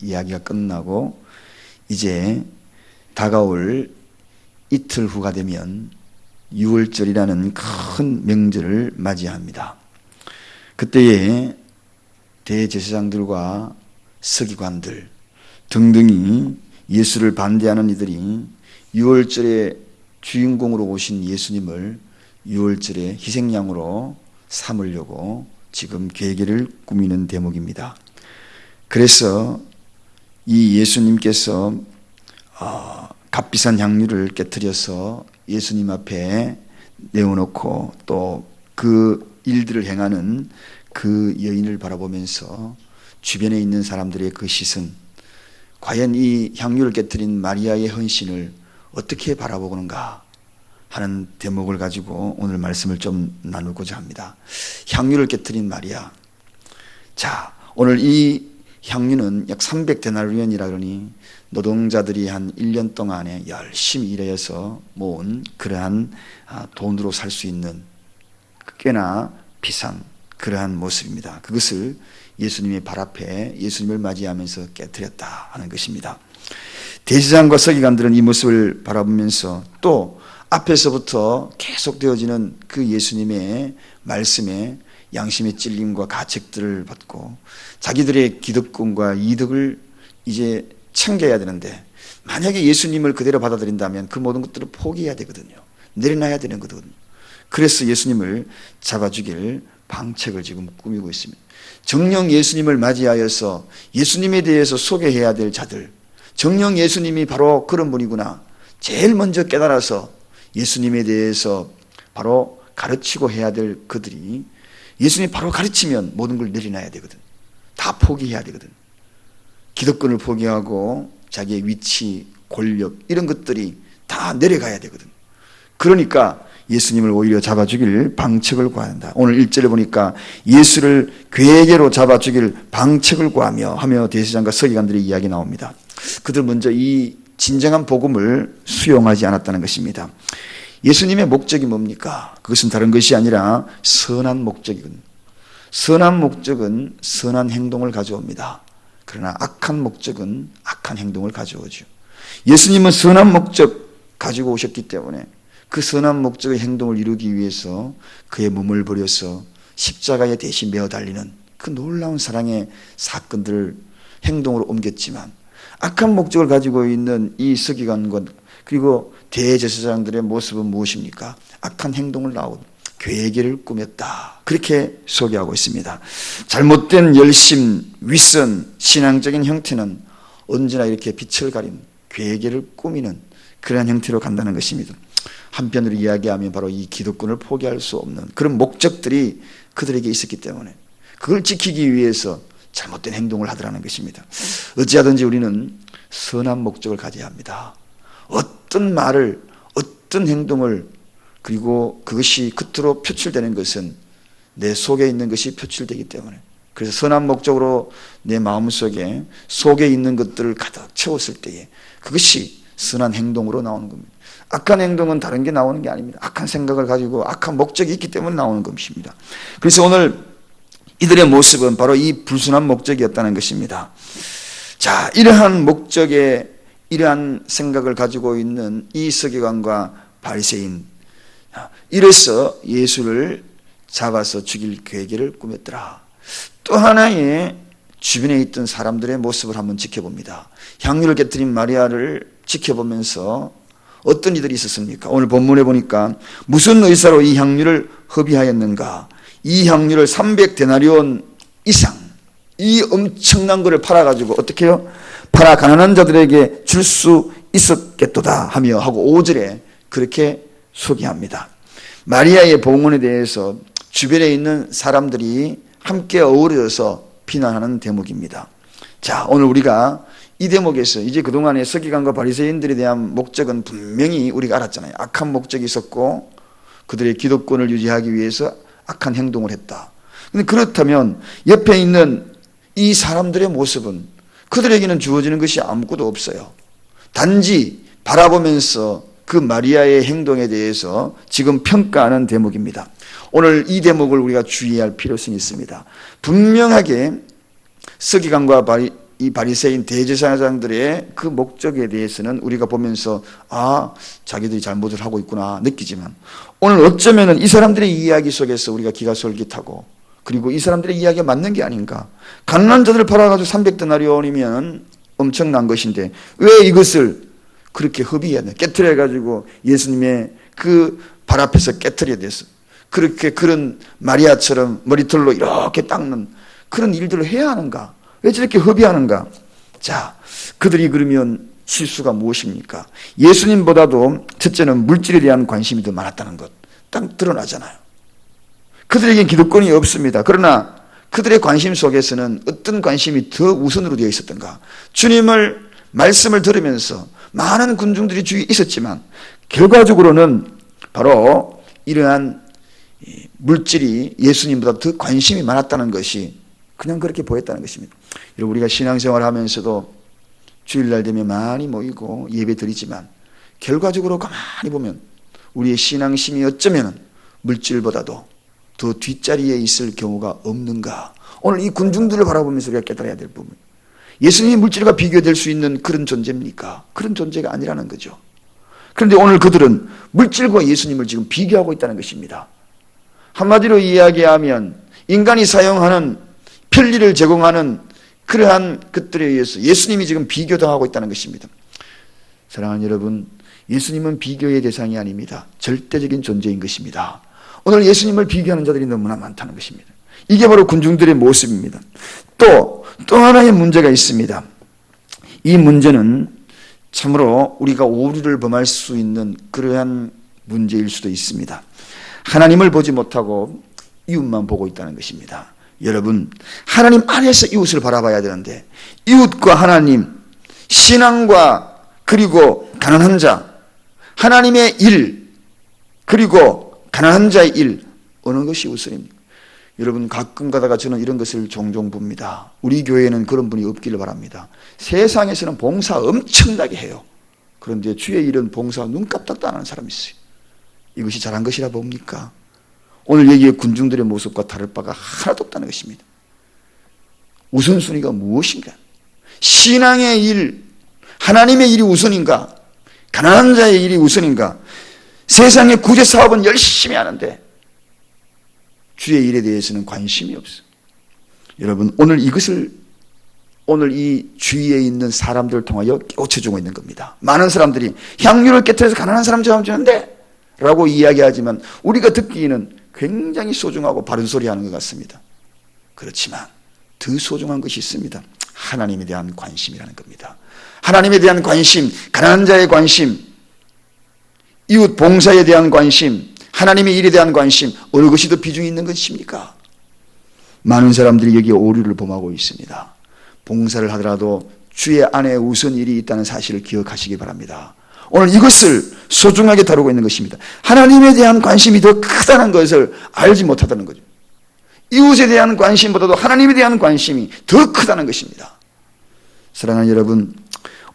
이야기가 끝나고 이제 다가올 이틀 후가 되면 유월절이라는 큰 명절을 맞이합니다. 그때에 대제사장들과 서기관들 등등이 예수를 반대하는 이들이 유월절에 주인공으로 오신 예수님을 유월절에 희생양으로 삼으려고 지금 계획을 꾸미는 대목입니다. 그래서 이 예수님께서 값비싼 향유를 깨트려서 예수님 앞에 내어놓고 또 그 일들을 행하는 그 여인을 바라보면서 주변에 있는 사람들의 그 시선, 과연 이 향유를 깨트린 마리아의 헌신을 어떻게 바라보는가 하는 대목을 가지고 오늘 말씀을 좀 나누고자 합니다. 향유를 깨트린 마리아. 자, 오늘 이 향유는 약 300데나리온이라 그러니 노동자들이 한 1년 동안에 열심히 일해서 모은 그러한 돈으로 살 수 있는 꽤나 비싼 그러한 모습입니다. 그것을 예수님의 발 앞에 예수님을 맞이하면서 깨뜨렸다 하는 것입니다. 대제사장과 서기관들은 이 모습을 바라보면서 또 앞에서부터 계속되어지는 그 예수님의 말씀에 양심의 찔림과 가책들을 받고 자기들의 기득권과 이득을 이제 챙겨야 되는데, 만약에 예수님을 그대로 받아들인다면 그 모든 것들을 포기해야 되거든요. 내려놔야 되는 거거든요. 그래서 예수님을 잡아 죽일 방책을 지금 꾸미고 있습니다. 정녕 예수님을 맞이하여서 예수님에 대해서 소개해야 될 자들, 정녕 예수님이 바로 그런 분이구나 제일 먼저 깨달아서 예수님에 대해서 바로 가르치고 해야 될 그들이 예수님이 바로 가르치면 모든 걸 내려놔야 되거든. 다 포기해야 되거든. 기득권을 포기하고 자기의 위치, 권력 이런 것들이 다 내려가야 되거든. 그러니까 예수님을 오히려 잡아 죽일 방책을 구한다. 오늘 1절에 보니까 예수를 괴계로 잡아 죽일 방책을 구하며 하며 대제사장과 서기관들의 이야기 나옵니다. 그들 먼저 이 진정한 복음을 수용하지 않았다는 것입니다. 예수님의 목적이 뭡니까? 그것은 다른 것이 아니라 선한 목적이거든요. 선한 목적은 선한 행동을 가져옵니다. 그러나 악한 목적은 악한 행동을 가져오죠. 예수님은 선한 목적 가지고 오셨기 때문에 그 선한 목적의 행동을 이루기 위해서 그의 몸을 버려서 십자가에 대신 메어 달리는 그 놀라운 사랑의 사건들을 행동으로 옮겼지만, 악한 목적을 가지고 있는 이 서기관과 그리고 대제사장들의 모습은 무엇입니까? 악한 행동을 나오고 괴계를 꾸몄다. 그렇게 소개하고 있습니다. 잘못된 열심, 윗선, 신앙적인 형태는 언제나 이렇게 빛을 가린 괴계를 꾸미는 그러한 형태로 간다는 것입니다. 한편으로 이야기하면 바로 이 기득권을 포기할 수 없는 그런 목적들이 그들에게 있었기 때문에 그걸 지키기 위해서 잘못된 행동을 하더라는 것입니다. 어찌하든지 우리는 선한 목적을 가져야 합니다. 어떤 말을, 어떤 행동을, 그리고 그것이 겉으로 표출되는 것은 내 속에 있는 것이 표출되기 때문에, 그래서 선한 목적으로 내 마음속에 속에 있는 것들을 가득 채웠을 때에 그것이 선한 행동으로 나오는 겁니다. 악한 행동은 다른 게 나오는 게 아닙니다. 악한 생각을 가지고 악한 목적이 있기 때문에 나오는 것입니다. 그래서 오늘 이들의 모습은 바로 이 불순한 목적이었다는 것입니다. 자, 이러한 목적에 이러한 생각을 가지고 있는 이 서기관과 바리새인, 이래서 예수를 잡아서 죽일 계획을 꾸몄더라. 또 하나의 주변에 있던 사람들의 모습을 한번 지켜봅니다. 향유를 깨뜨린 마리아를 지켜보면서 어떤 이들이 있었습니까? 오늘 본문에 보니까 무슨 의사로 이 향유를 허비하였는가? 이 향유를 300데나리온 이상, 이 엄청난 것을 팔아가지고 어떻게 해요? 팔아 가난한 자들에게 줄 수 있었겠도다 하며 하고 5절에 그렇게 소개합니다. 마리아의 봉헌에 대해서 주변에 있는 사람들이 함께 어우러져서 비난하는 대목입니다. 자, 오늘 우리가 이 대목에서 이제 그동안의 서기관과 바리새인들에 대한 목적은 분명히 우리가 알았잖아요. 악한 목적이 있었고 그들의 기득권을 유지하기 위해서 악한 행동을 했다. 그런데 그렇다면 옆에 있는 이 사람들의 모습은 그들에게는 주어지는 것이 아무것도 없어요. 단지 바라보면서 그 마리아의 행동에 대해서 지금 평가하는 대목입니다. 오늘 이 대목을 우리가 주의할 필요성이 있습니다. 분명하게 서기관과 이 바리새인 대제사장들의 그 목적에 대해서는 우리가 보면서 자기들이 잘못을 하고 있구나 느끼지만, 오늘 어쩌면은 이 사람들의 이야기 속에서 우리가 기가 솔깃하고, 그리고 이 사람들의 이야기가 맞는 게 아닌가. 가난한 자들을 팔아가지고 300데나리온이면 엄청난 것인데 왜 이것을 그렇게 허비해야 돼? 깨트려가지고 예수님의 그 발 앞에서 깨트려야 돼서 그렇게 그런 마리아처럼 머리털로 이렇게 닦는 그런 일들을 해야 하는가? 왜 저렇게 허비하는가? 자, 그들이 그러면 실수가 무엇입니까? 예수님보다도 첫째는 물질에 대한 관심이 더 많았다는 것 딱 드러나잖아요. 그들에겐 기득권이 없습니다. 그러나 그들의 관심 속에서는 어떤 관심이 더 우선으로 되어 있었던가? 주님을 말씀을 들으면서 많은 군중들이 주위에 있었지만 결과적으로는 바로 이러한 물질이 예수님보다 더 관심이 많았다는 것이 그냥 그렇게 보였다는 것입니다. 여러분, 우리가 신앙생활을 하면서도 주일날 되면 많이 모이고 예배 드리지만 결과적으로 가만히 보면 우리의 신앙심이 어쩌면 물질보다도 더 뒷자리에 있을 경우가 없는가? 오늘 이 군중들을 바라보면서 우리가 깨달아야 될 부분, 예수님이 물질과 비교될 수 있는 그런 존재입니까? 그런 존재가 아니라는 거죠. 그런데 오늘 그들은 물질과 예수님을 지금 비교하고 있다는 것입니다. 한마디로 이야기하면 인간이 사용하는 편리를 제공하는 그러한 것들에 의해서 예수님이 지금 비교당하고 있다는 것입니다. 사랑하는 여러분, 예수님은 비교의 대상이 아닙니다. 절대적인 존재인 것입니다. 오늘 예수님을 비교하는 자들이 너무나 많다는 것입니다. 이게 바로 군중들의 모습입니다. 또 하나의 문제가 있습니다. 이 문제는 참으로 우리가 오류를 범할 수 있는 그러한 문제일 수도 있습니다. 하나님을 보지 못하고 이웃만 보고 있다는 것입니다. 여러분, 하나님 안에서 이웃을 바라봐야 되는데 이웃과 하나님, 신앙과 그리고 가난한 자, 하나님의 일, 그리고 가난한 자의 일, 어느 것이 우선입니까? 여러분, 가끔 가다가 저는 이런 것을 종종 봅니다. 우리 교회에는 그런 분이 없기를 바랍니다. 세상에서는 봉사 엄청나게 해요. 그런데 주의 일은 봉사 눈깜짝도 안 하는 사람이 있어요. 이것이 잘한 것이라 봅니까? 오늘 여기에 군중들의 모습과 다를 바가 하나도 없다는 것입니다. 우선순위가 무엇인가? 신앙의 일, 하나님의 일이 우선인가? 가난한 자의 일이 우선인가? 세상의 구제 사업은 열심히 하는데 주의 일에 대해서는 관심이 없어요. 여러분, 오늘 이 주위에 있는 사람들을 통하여 깨우쳐주고 있는 겁니다. 많은 사람들이 향유를 깨트려서 가난한 사람처럼 주는데 라고 이야기하지만 우리가 듣기에는 굉장히 소중하고 바른 소리 하는 것 같습니다. 그렇지만 더 소중한 것이 있습니다. 하나님에 대한 관심이라는 겁니다. 하나님에 대한 관심, 가난한 자의 관심, 이웃 봉사에 대한 관심, 하나님의 일에 대한 관심, 어느 것이 더 비중이 있는 것입니까? 많은 사람들이 여기에 오류를 범하고 있습니다. 봉사를 하더라도 주의 안에 우선 일이 있다는 사실을 기억하시기 바랍니다. 오늘 이것을 소중하게 다루고 있는 것입니다. 하나님에 대한 관심이 더 크다는 것을 알지 못하다는 거죠. 이웃에 대한 관심보다도 하나님에 대한 관심이 더 크다는 것입니다. 사랑하는 여러분,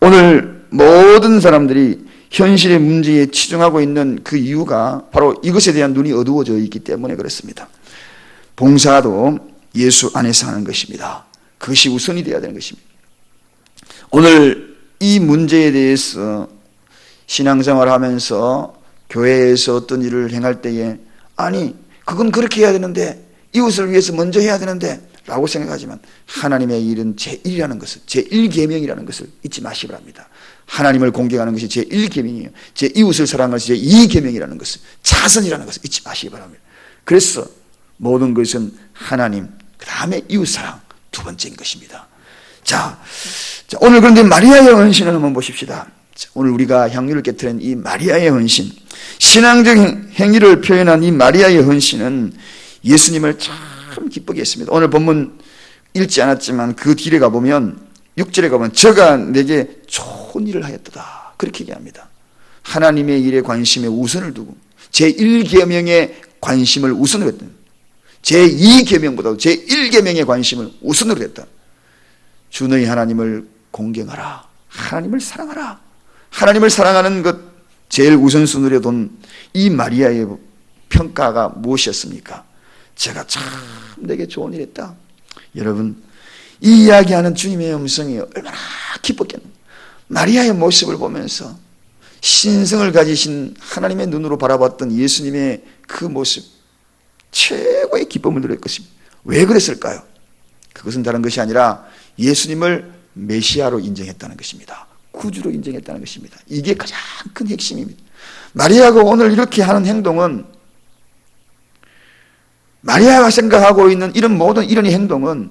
오늘 모든 사람들이 현실의 문제에 치중하고 있는 그 이유가 바로 이것에 대한 눈이 어두워져 있기 때문에 그렇습니다. 봉사도 예수 안에서 하는 것입니다. 그것이 우선이 되어야 되는 것입니다. 오늘 이 문제에 대해서 신앙생활을 하면서 교회에서 어떤 일을 행할 때에 아니 그건 그렇게 해야 되는데 이웃을 위해서 먼저 해야 되는데 라고 생각하지만 하나님의 일은 제1이라는 것을, 제1계명이라는 것을 잊지 마시기 바랍니다. 하나님을 공경하는 것이 제1계명이에요. 제2웃을 사랑하는 것이 제2계명이라는 것을, 차선이라는 것을 잊지 마시기 바랍니다. 그래서 모든 것은 하나님, 그 다음에 이웃사랑 두 번째인 것입니다. 자, 오늘 그런데 마리아의 헌신을 한번 보십시다. 오늘 우리가 향유를 깨트린 이 마리아의 헌신, 신앙적 행위를 표현한 이 마리아의 헌신은 예수님을 참 기쁘게 했습니다. 오늘 본문 읽지 않았지만 그 뒤에 가보면 6절에 가보면 저가 내게 좋은 일을 하였다 그렇게 얘기합니다. 하나님의 일에 관심에 우선을 두고 제1계명에 관심을 우선으로 했다. 제2계명보다도 제1계명에 관심을 우선으로 했다. 주 너희 하나님을 공경하라. 하나님을 사랑하라. 하나님을 사랑하는 것 제일 우선순위로 둔 이 마리아의 평가가 무엇이었습니까? 제가 참 내게 좋은 일 했다. 여러분, 이 이야기하는 주님의 음성이 얼마나 기뻤겠노. 마리아의 모습을 보면서 신성을 가지신 하나님의 눈으로 바라봤던 예수님의 그 모습, 최고의 기쁨을 누릴 것입니다. 왜 그랬을까요? 그것은 다른 것이 아니라 예수님을 메시아로 인정했다는 것입니다. 구주로 인정했다는 것입니다. 이게 가장 큰 핵심입니다. 마리아가 오늘 이렇게 하는 행동은, 마리아가 생각하고 있는 이런 모든 이런 행동은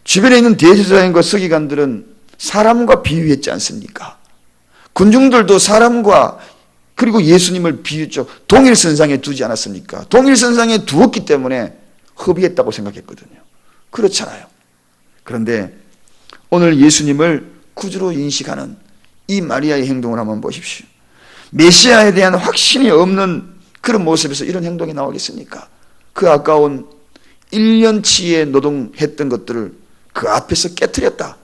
주변에 있는 대제사장과 서기관들은 사람과 비유했지 않습니까? 군중들도 사람과 그리고 예수님을 비유죠. 동일선상에 두지 않았습니까? 동일선상에 두었기 때문에 hợp의했다고 생각했거든요. 그렇잖아요. 그런데 오늘 예수님을 구주로 인식하는 이 마리아의 행동을 한번 보십시오. 메시아에 대한 확신이 없는 그런 모습에서 이런 행동이 나오겠습니까? 그 아까운 1년치의 노동했던 것들을 그 앞에서 깨트렸다.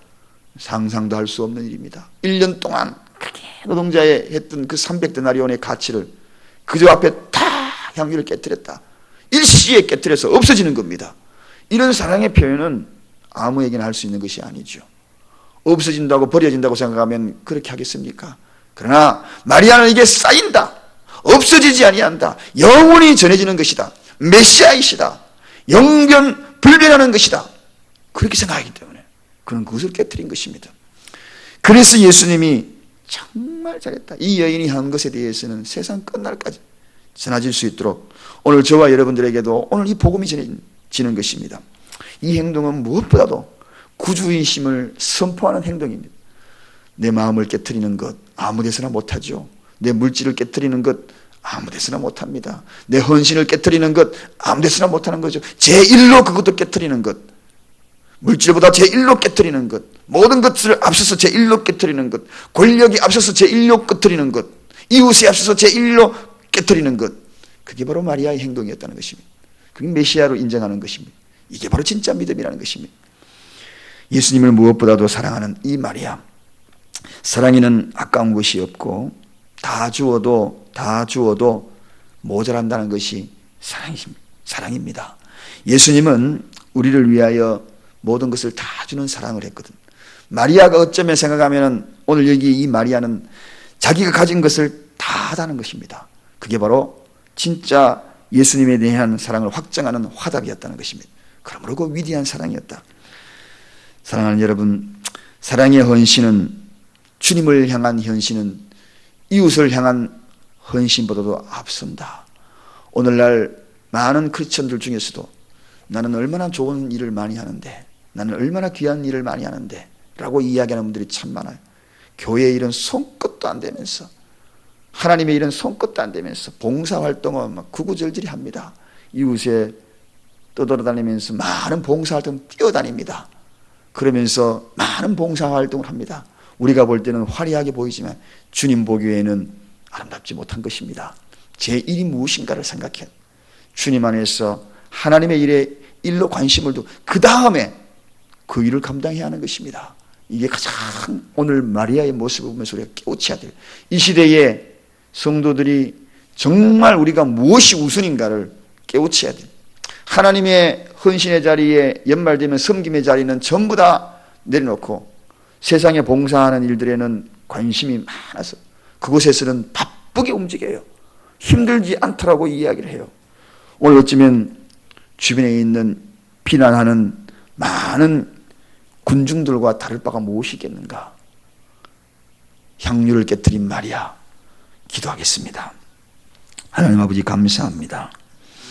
상상도 할 수 없는 일입니다. 1년 동안 크게 노동자의 했던 그 300데나리온의 가치를 그저 앞에 다 향유를 깨트렸다. 일시에 깨트려서 없어지는 겁니다. 이런 사랑의 표현은 아무에게나 할 수 있는 것이 아니죠. 없어진다고 버려진다고 생각하면 그렇게 하겠습니까? 그러나 마리아는 이게 쌓인다. 없어지지 아니한다. 영원히 전해지는 것이다. 메시아이시다. 영변 불변하는 것이다. 그렇게 생각하기 때문에 그는 그것을 깨트린 것입니다. 그래서 예수님이 정말 잘했다. 이 여인이 한 것에 대해서는 세상 끝날까지 전해질 수 있도록 오늘 저와 여러분들에게도 오늘 이 복음이 전해지는 것입니다. 이 행동은 무엇보다도 구주이심을 선포하는 행동입니다. 내 마음을 깨트리는 것 아무 데서나 못하죠. 내 물질을 깨트리는 것 아무 데서나 못합니다. 내 헌신을 깨트리는 것 아무 데서나 못하는 거죠. 제1로 그것도 깨트리는 것, 물질보다 제1로 깨트리는 것, 모든 것을 앞서서 제1로 깨트리는 것, 권력이 앞서서 제1로 깨트리는 것, 이웃에 앞서서 제1로 깨트리는 것, 그게 바로 마리아의 행동이었다는 것입니다. 그게 메시아로 인정하는 것입니다. 이게 바로 진짜 믿음이라는 것입니다. 예수님을 무엇보다도 사랑하는 이 마리아, 사랑에는 아까운 것이 없고 다 주어도 모자란다는 것이 사랑입니다. 예수님은 우리를 위하여 모든 것을 다 주는 사랑을 했거든. 마리아가 어쩌면 생각하면 오늘 여기 이 마리아는 자기가 가진 것을 다 다는 것입니다. 그게 바로 진짜 예수님에 대한 사랑을 확정하는 화답이었다는 것입니다. 그러므로 그 위대한 사랑이었다. 사랑하는 여러분, 사랑의 헌신은, 주님을 향한 헌신은 이웃을 향한 헌신보다도 앞선다. 오늘날 많은 크리스천들 중에서도 나는 얼마나 좋은 일을 많이 하는데, 나는 얼마나 귀한 일을 많이 하는데 라고 이야기하는 분들이 참 많아요. 교회의 일은 손끝도 안 대면서, 하나님의 일은 손끝도 안 대면서 봉사활동은 막 구구절절히 합니다. 이웃에 떠돌아다니면서 많은 봉사활동 뛰어다닙니다. 그러면서 많은 봉사활동을 합니다. 우리가 볼 때는 화려하게 보이지만 주님 보기에는 아름답지 못한 것입니다. 제 일이 무엇인가를 생각해 주님 안에서 하나님의 일로 관심을 두고 그 다음에 그 일을 감당해야 하는 것입니다. 이게 가장 오늘 마리아의 모습을 보면서 우리가 깨우쳐야 돼요. 이 시대에 성도들이 정말 우리가 무엇이 우선인가를 깨우쳐야 돼요. 하나님의 헌신의 자리에 연말되면 섬김의 자리는 전부 다 내려놓고 세상에 봉사하는 일들에는 관심이 많아서 그곳에서는 바쁘게 움직여요. 힘들지 않더라고 이야기를 해요. 오늘 어쩌면 주변에 있는 비난하는 많은 군중들과 다를 바가 무엇이겠는가. 향유를 깨뜨린 마리아, 기도하겠습니다. 하나님 아버지 감사합니다.